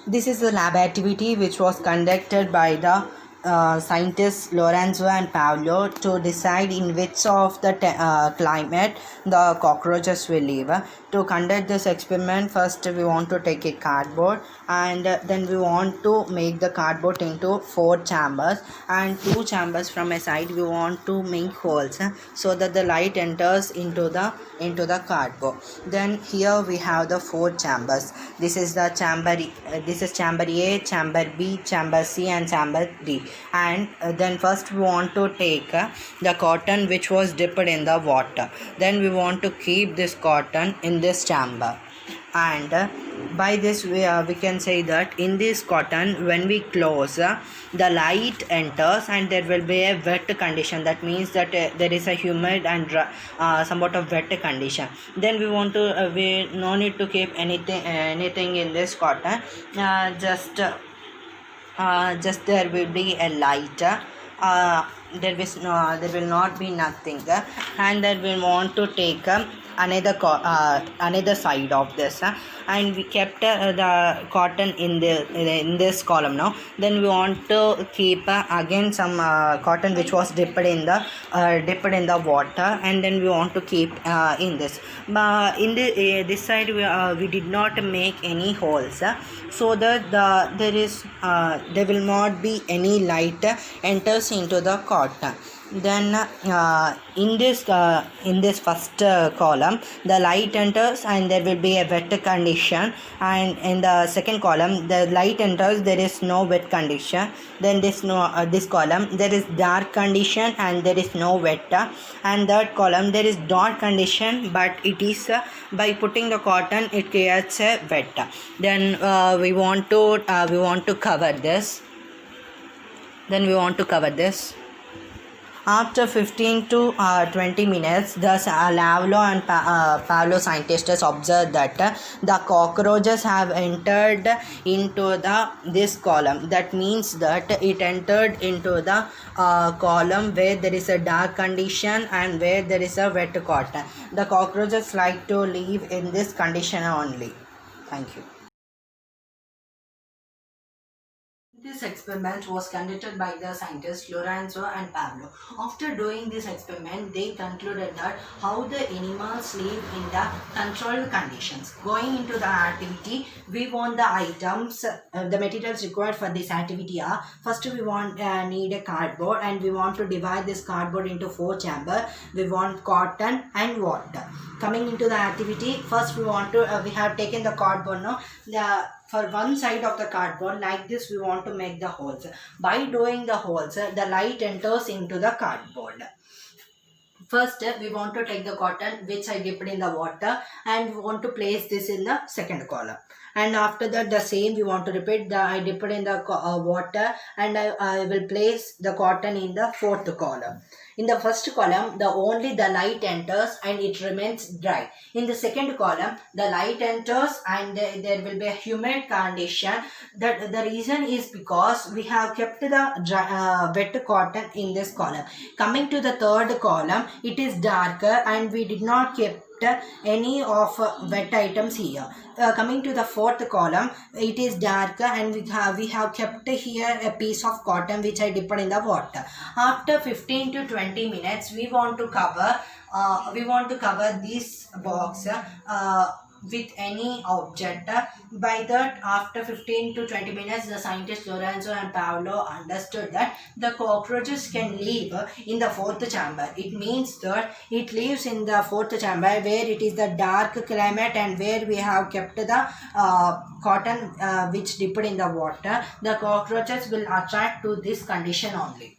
This is the lab activity which was conducted by the scientists Lorenzo and Paolo to decide in which of the climate the cockroaches will live. To conduct this experiment, first we want to take a cardboard, and then we want to make the cardboard into 4 chambers, and 2 chambers from a side we want to make holes so that the light enters into the cardboard. Then here we have the 4 chambers. This is the chamber, this is chamber A, chamber B, chamber C, and chamber D. And then first we want to take the cotton which was dipped in the water. Then we want to keep this cotton in this chamber, and by this we can say that in this cotton, when we close, the light enters and there will be a wet condition. That means that there is a humid and somewhat of wet condition. Then we want to we no need to keep anything in this cotton. Just there will be a light. There will not be nothing, and then we want to take another side of this, and we kept the cotton in this column now. Then we want to keep again some cotton which was dipped in the water, and then we want to keep in this. In this side we did not make any holes, so that there will not be any light enters into the cotton. Then in this first column, the light enters and there will be a wet condition, and in the second column the light enters, there is no wet condition. Then this column there is dark condition and there is no wet, and third column there is dark condition but it is by putting the cotton it creates a wet. Then we want to cover this. After 15 to 20 minutes, the Lavlo and Pavlo scientists observed that the cockroaches have entered into this column. That means that it entered into the column where there is a dark condition and where there is a wet cotton. The cockroaches like to live in this condition only. Thank you. This experiment was conducted by the scientists Lorenzo and Pablo. After doing this experiment, they concluded that how the animals live in the controlled conditions. Going into the activity, we want the items, the materials required for this activity are, first we need a cardboard, and we want to divide this cardboard into 4 chambers. We want cotton and water. Coming into the activity, first we have taken the cardboard now. For one side of the cardboard, like this, we want to make the holes. By doing the holes, the light enters into the cardboard. First, we want to take the cotton which I dipped in the water, and we want to place this in the second column. And after that, the same we want to repeat. I dipped in the water, and I will place the cotton in the fourth column. In the first column, only the light enters and it remains dry. In the second column, the light enters and there will be a humid condition. The reason is because we have kept the wet cotton in this column. Coming to the third column, it is darker and we did not keep any of wet items here. Coming to the fourth column, it is darker and we have kept here a piece of cotton which I dipped in the water. After 15 to 20 minutes, we want to cover this box with any object. By that, after 15 to 20 minutes, the scientists Lorenzo and Paolo understood that the cockroaches can live in the fourth chamber. It means that it lives in the fourth chamber where it is the dark climate and where we have kept the cotton which dipped in the water. The cockroaches will attract to this condition only.